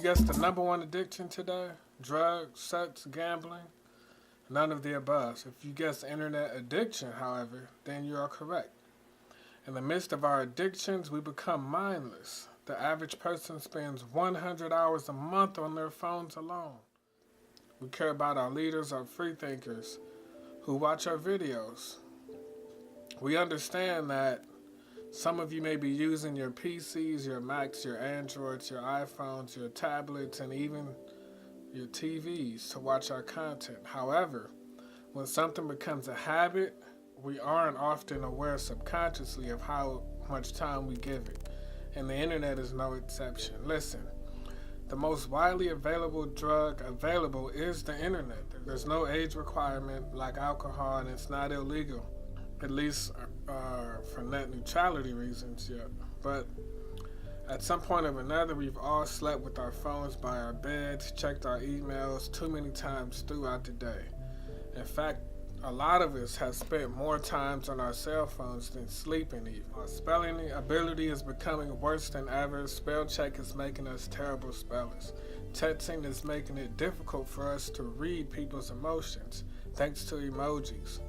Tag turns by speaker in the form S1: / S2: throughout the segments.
S1: guess the number one addiction today? Drugs, sex, gambling? None of the above. If you guess internet addiction, however, then you are correct. In the midst of our addictions, we become mindless. The average person spends 100 hours a month on their phones alone. We care about our leaders, our freethinkers, who watch our videos. We understand that some of you may be using your PCs, your Macs, your Androids, your iPhones, your tablets, and even your TVs to watch our content. However, when something becomes a habit, we aren't often aware subconsciously of how much time we give it. And the internet is no exception. Listen, the most widely available drug available is the internet. There's no age requirement like alcohol, and it's not illegal, at least for net neutrality reasons yet. But at some point or another, we've all slept with our phones by our beds, checked our emails too many times throughout the day. In fact, a lot of us have spent more times on our cell phones than sleeping even. Our spelling ability is becoming worse than ever. Spell check is making us terrible spellers. Texting is making it difficult for us to read people's emotions, thanks to emojis.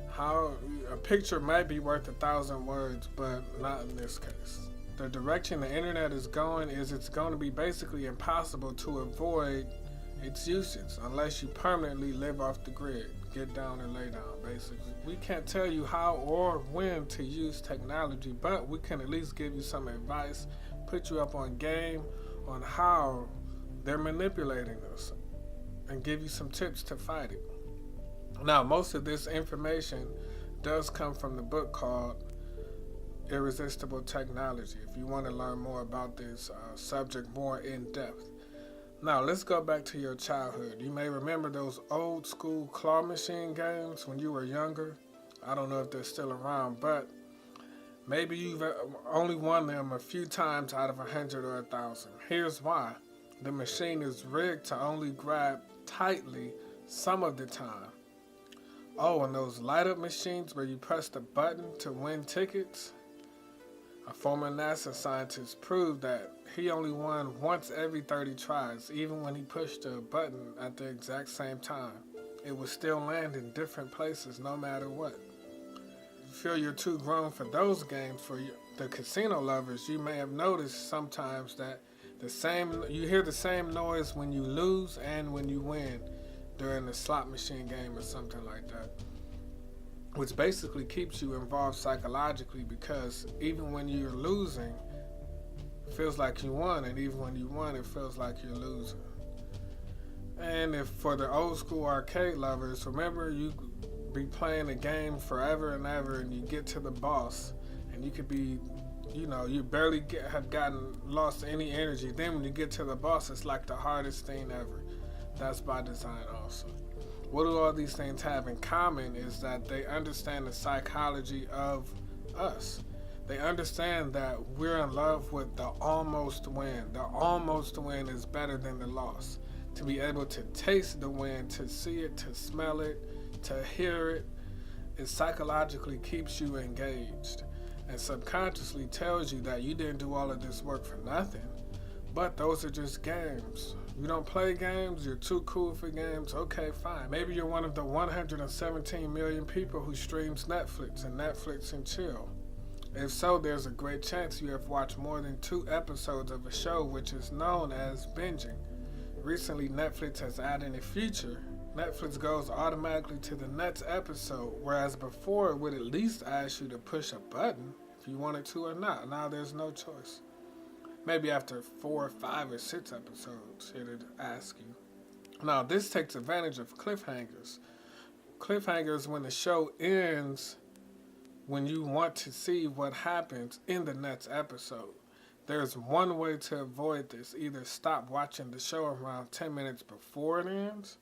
S1: How a picture might be worth 1,000 words, but not in this case. The direction the internet is going is it's going to be basically impossible to avoid its usage unless you permanently live off the grid. Get down and lay down, basically. We can't tell you how or when to use technology, but we can at least give you some advice, put you up on game on how they're manipulating us, and give you some tips to fight it. Now, most of this information does come from the book called Irresistible Technology, if you want to learn more about this subject more in depth. Now, let's go back to your childhood. You may remember those old school claw machine games when you were younger. I don't know if they're still around, but maybe you've only won them a few times out of 100 or 1,000. Here's why. The machine is rigged to only grab tightly some of the time. Oh, and those light-up machines where you press the button to win tickets? A former NASA scientist proved that he only won once every 30 tries, even when he pushed a button at the exact same time. It would still land in different places no matter what. If you feel you're too grown for those games, for the casino lovers, you may have noticed sometimes that you hear the same noise when you lose and when you win during the slot machine game or something like that, which basically keeps you involved psychologically, because even when you're losing, it feels like you won, and even when you won, it feels like you're losing. And if for the old school arcade lovers, remember you could be playing a game forever and ever, and you get to the boss, and you could be, you barely have lost any energy. Then when you get to the boss, it's like the hardest thing ever. That's by design also. What do all these things have in common is that they understand the psychology of us. They understand that we're in love with the almost win. The almost win is better than the loss. To be able to taste the win, to see it, to smell it, to hear it, it psychologically keeps you engaged and subconsciously tells you that you didn't do all of this work for nothing. But those are just games. You don't play games, you're too cool for games, okay, fine. Maybe you're one of the 117 million people who streams Netflix and chill. If so, there's a great chance you have watched more than 2 episodes of a show which is known as binging. Recently, Netflix has added a feature. Netflix goes automatically to the next episode, whereas before it would at least ask you to push a button if you wanted to or not. Now there's no choice. Maybe after 4, 5, or 6 episodes, it'd ask you. Now, this takes advantage of cliffhangers. Cliffhangers when the show ends, when you want to see what happens in the next episode. There's one way to avoid this. Either stop watching the show around 10 minutes before it ends,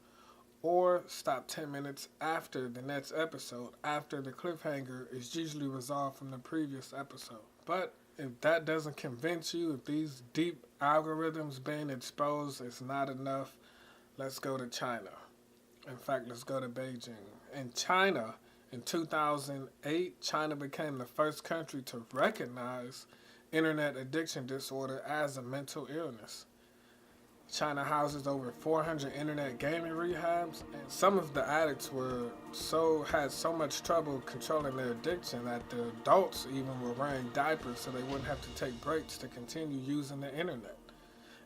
S1: or stop 10 minutes after the next episode, after the cliffhanger is usually resolved from the previous episode. But if that doesn't convince you, if these deep algorithms being exposed is not enough, let's go to China. In fact, let's go to Beijing. In China, in 2008, China became the first country to recognize internet addiction disorder as a mental illness. China houses over 400 internet gaming rehabs, and some of the addicts had so much trouble controlling their addiction that the adults even were wearing diapers so they wouldn't have to take breaks to continue using the internet.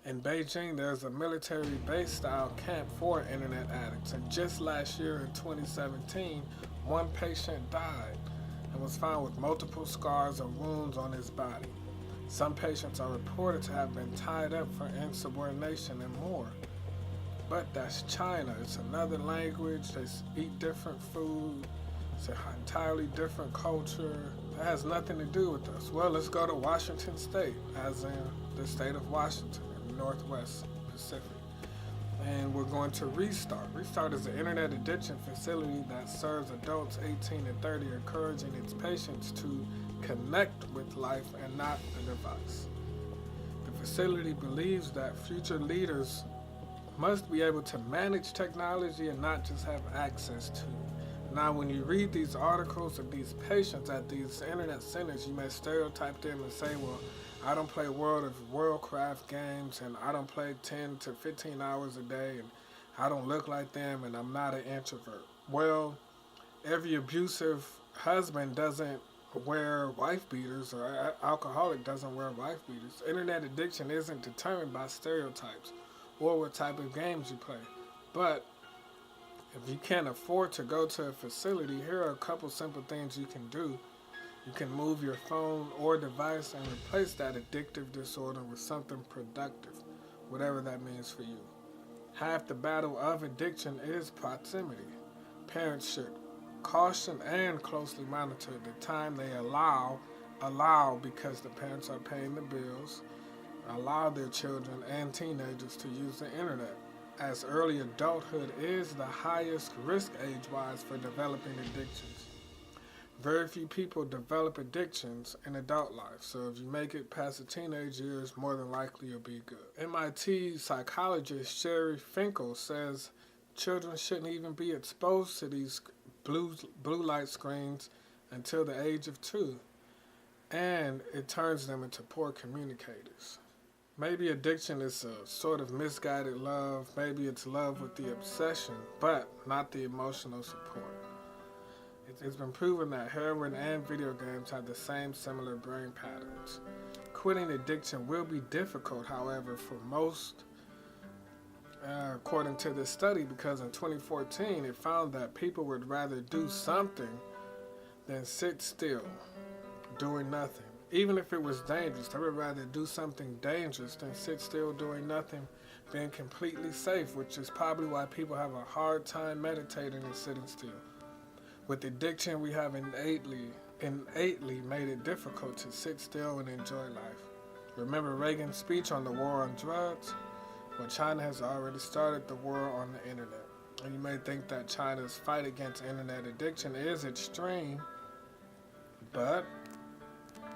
S1: In Beijing, there's a military base style camp for internet addicts, and just last year in 2017, one patient died and was found with multiple scars or wounds on his body. Some patients are reported to have been tied up for insubordination and more. But that's China. It's another language. They eat different food. It's an entirely different culture. It has nothing to do with us. Well, let's go to Washington State, as in the state of Washington in the Northwest Pacific. And we're going to Restart. Restart is an internet addiction facility that serves adults 18 and 30, encouraging its patients to connect with life and not the device. The facility believes that future leaders must be able to manage technology and not just have access to it. Now, when you read these articles of these patients at these internet centers, you may stereotype them and say, well, I don't play World of Warcraft games, and I don't play 10 to 15 hours a day, and I don't look like them, and I'm not an introvert. Well, every abusive husband doesn't wear wife beaters, or alcoholic doesn't wear wife beaters. Internet addiction isn't determined by stereotypes or what type of games you play. But if you can't afford to go to a facility, here are a couple simple things you can do. You can move your phone or device and replace that addictive disorder with something productive, whatever that means for you. Half the battle of addiction is proximity. Parents should caution and closely monitor the time they allow because the parents are paying the bills, allow their children and teenagers to use the internet, as early adulthood is the highest risk age-wise for developing addictions. Very few people develop addictions in adult life, so if you make it past the teenage years, more than likely you'll be good. MIT psychologist Sherry Finkel says children shouldn't even be exposed to these blue light screens until the age of 2, and it turns them into poor communicators. Maybe addiction is a sort of misguided love, maybe it's love with the obsession, but not the emotional support. It's been proven that heroin and video games have the same similar brain patterns. Quitting addiction will be difficult, however, for most, according to this study, because in 2014 it found that people would rather do something than sit still, doing nothing. Even if it was dangerous, they would rather do something dangerous than sit still doing nothing, being completely safe, which is probably why people have a hard time meditating and sitting still. With addiction, we have innately made it difficult to sit still and enjoy life. Remember Reagan's speech on the war on drugs? Well, China has already started the war on the internet. And you may think that China's fight against internet addiction is extreme, but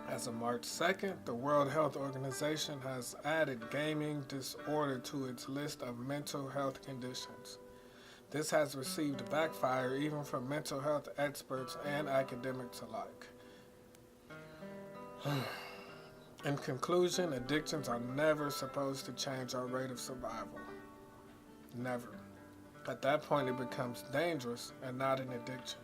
S1: as of March 2nd, the World Health Organization has added gaming disorder to its list of mental health conditions. This has received backfire even from mental health experts and academics alike. In conclusion, addictions are never supposed to change our rate of survival. Never. At that point, it becomes dangerous and not an addiction.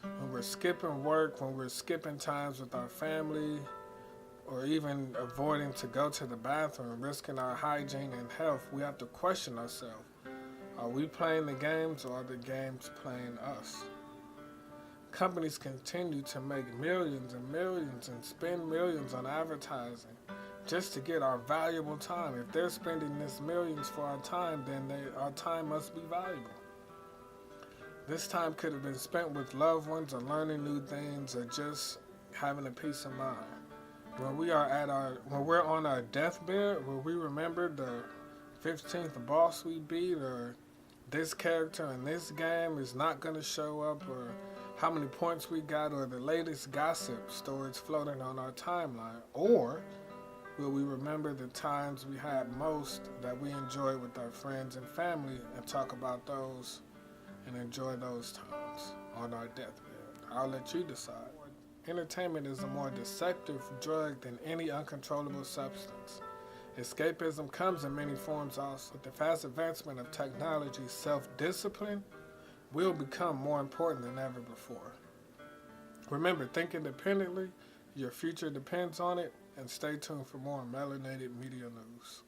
S1: When we're skipping work, when we're skipping times with our family, or even avoiding to go to the bathroom, risking our hygiene and health, we have to question ourselves. Are we playing the games, or are the games playing us? Companies continue to make millions and millions and spend millions on advertising just to get our valuable time. If they're spending this millions for our time, then our time must be valuable. This time could have been spent with loved ones, or learning new things, or just having a peace of mind. When we're on our deathbed, will we remember the 15th boss we beat, or this character in this game is not going to show up, or how many points we got, or the latest gossip stories floating on our timeline? Or will we remember the times we had most that we enjoyed with our friends and family, and talk about those and enjoy those times on our deathbed? I'll let you decide. Entertainment is a more deceptive drug than any uncontrollable substance. Escapism comes in many forms also. With the fast advancement of technology, self-discipline will become more important than ever before. Remember, think independently. Your future depends on it. And stay tuned for more Melanated Media News.